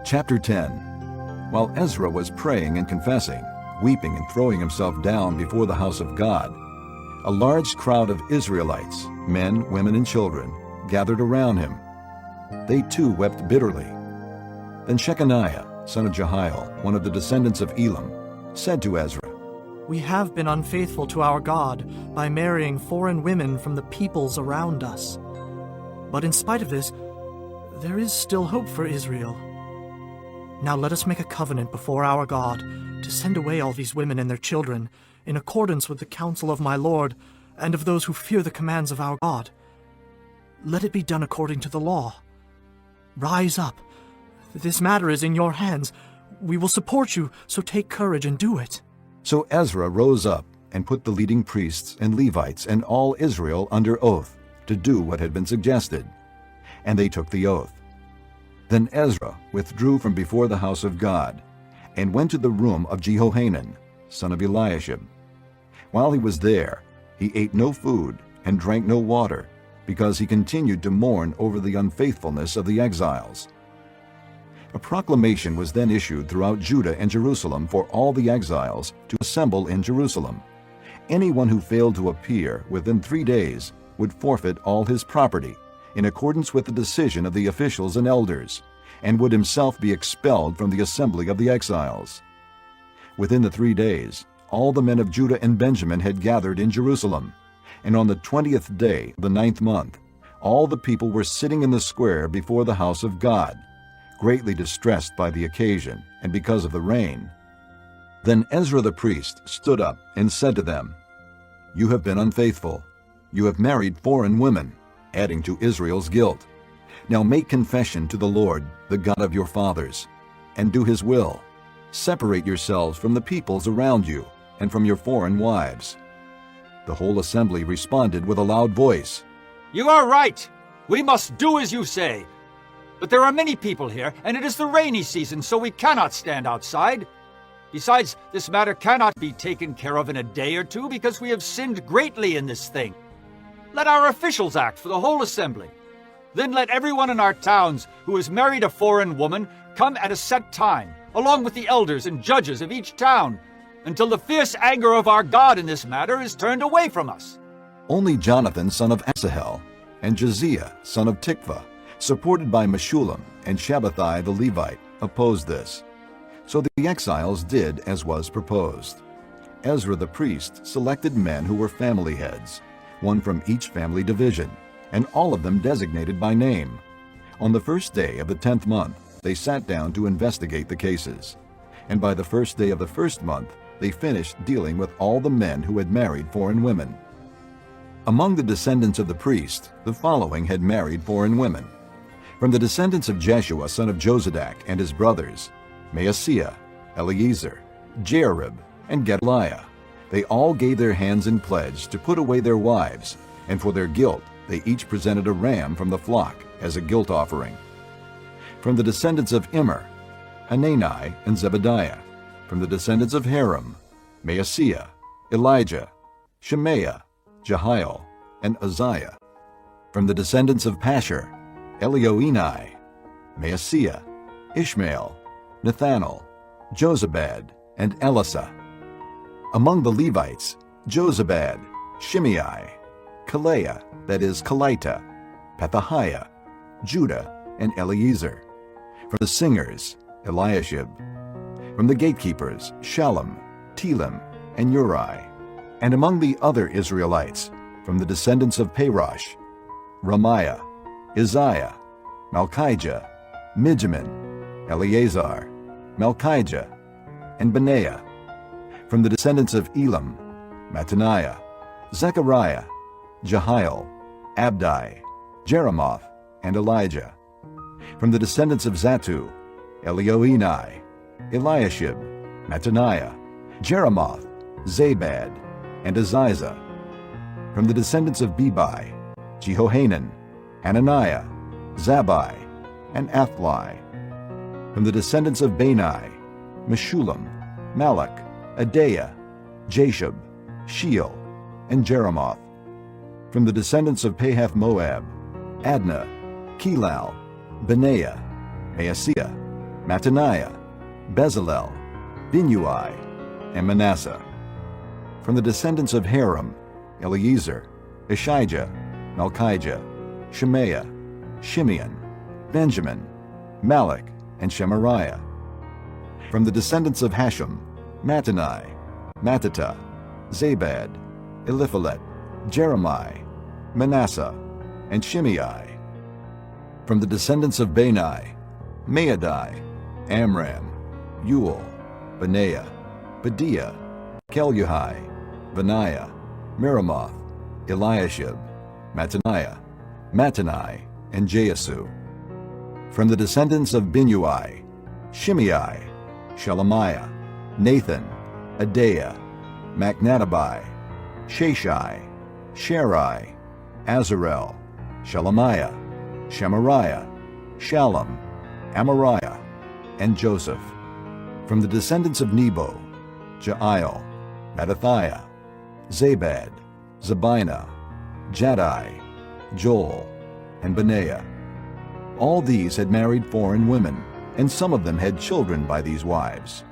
Chapter 10. While Ezra was praying and confessing, weeping and throwing himself down before the house of God, a large crowd of Israelites, men, women, and children, gathered around him. They too wept bitterly. Then Shechaniah, son of Jehiel, one of the descendants of Elam, said to Ezra, "We have been unfaithful to our God by marrying foreign women from the peoples around us. But in spite of this, there is still hope for Israel. Now let us make a covenant before our God to send away all these women and their children in accordance with the counsel of my Lord and of those who fear the commands of our God. Let it be done according to the law. Rise up. This matter is in your hands. We will support you, so take courage and do it." So Ezra rose up and put the leading priests and Levites and all Israel under oath to do what had been suggested. And they took the oath. Then Ezra withdrew from before the house of God and went to the room of Jehohanan, son of Eliashib. While he was there, he ate no food and drank no water, because he continued to mourn over the unfaithfulness of the exiles. A proclamation was then issued throughout Judah and Jerusalem for all the exiles to assemble in Jerusalem. Anyone who failed to appear within 3 days would forfeit all his property, in accordance with the decision of the officials and elders, and would himself be expelled from the assembly of the exiles. Within the 3 days, all the men of Judah and Benjamin had gathered in Jerusalem, and on the 20th day of the 9th month, all the people were sitting in the square before the house of God, greatly distressed by the occasion and because of the rain. Then Ezra the priest stood up and said to them, "You have been unfaithful. You have married foreign women, adding to Israel's guilt. Now make confession to the Lord, the God of your fathers, and do his will. Separate yourselves from the peoples around you and from your foreign wives." The whole assembly responded with a loud voice, "You are right. We must do as you say. But there are many people here, and it is the rainy season, so we cannot stand outside. Besides, this matter cannot be taken care of in a day or two, because we have sinned greatly in this thing. Let our officials act for the whole assembly. Then let everyone in our towns who has married a foreign woman come at a set time, along with the elders and judges of each town, until the fierce anger of our God in this matter is turned away from us." Only Jonathan, son of Asahel, and Josiah, son of Tikvah, supported by Meshullam and Shabbathai the Levite, opposed this. So the exiles did as was proposed. Ezra the priest selected men who were family heads, one from each family division, and all of them designated by name. On the first day of the 10th month, they sat down to investigate the cases. And by the first day of the first month, they finished dealing with all the men who had married foreign women. Among the descendants of the priest, the following had married foreign women. From the descendants of Jeshua, son of Jozadak, and his brothers, Maaseiah, Eleazar, Jearib, and Gedaliah, they all gave their hands in pledge to put away their wives, and for their guilt they each presented a ram from the flock as a guilt offering. From the descendants of Immer, Hanani and Zebediah. From the descendants of Haram, Maaseiah, Elijah, Shemaiah, Jehiel, and Uzziah. From the descendants of Pashur, Elioenai, Maaseiah, Ishmael, Nethanel, Jozabad, and Elisah. Among the Levites, Jozabad, Shimei, Kaleah, that is Kelita, Pethahiah, Judah, and Eleazar. From the singers, Eliashib. From the gatekeepers, Shallum, Telem, and Uri. And among the other Israelites, from the descendants of Parosh, Ramiah, Isaiah, Malchijah, Mijamin, Eleazar, Malchijah, and Benaiah. From the descendants of Elam, Mattaniah, Zechariah, Jehiel, Abdi, Jeremoth, and Elijah. From the descendants of Zattu, Elioenai, Eliashib, Mattaniah, Jeremoth, Zabad, and Aziza. From the descendants of Bebai, Jehohanan, Hananiah, Zabbai, and Athli. From the descendants of Bani, Meshullam, Malach, Adaiah, Jashub, Sheol, and Jeremoth. From the descendants of Pahath Moab, Adnah, Kelal, Benaiah, Maaseiah, Mattaniah, Bezalel, Binnui, and Manasseh. From the descendants of Haram, Eliezer, Ishijah, Malchijah, Shemaiah, Shimeon, Benjamin, Malach, and Shemariah. From the descendants of Hashem, Mattani, Mattata, Zabad, Eliphalet, Jeremiah, Manasseh, and Shimei. From the descendants of Bani, Maadai, Amram, Uel, Benaiah, Bediah, Keluhi, Benaiah, Meremoth, Eliashib, Mattaniah, Mattani, and Jeasu. From the descendants of Binnui, Shimei, Shelemiah, Nathan, Adaiah, Machnadabai, Shashai, Sharai, Azarel, Shelemiah, Shemariah, Shallum, Amariah, and Joseph. From the descendants of Nebo, Jael, Mattathiah, Zabad, Zabina, Jaddai, Joel, and Benaiah. All these had married foreign women, and some of them had children by these wives.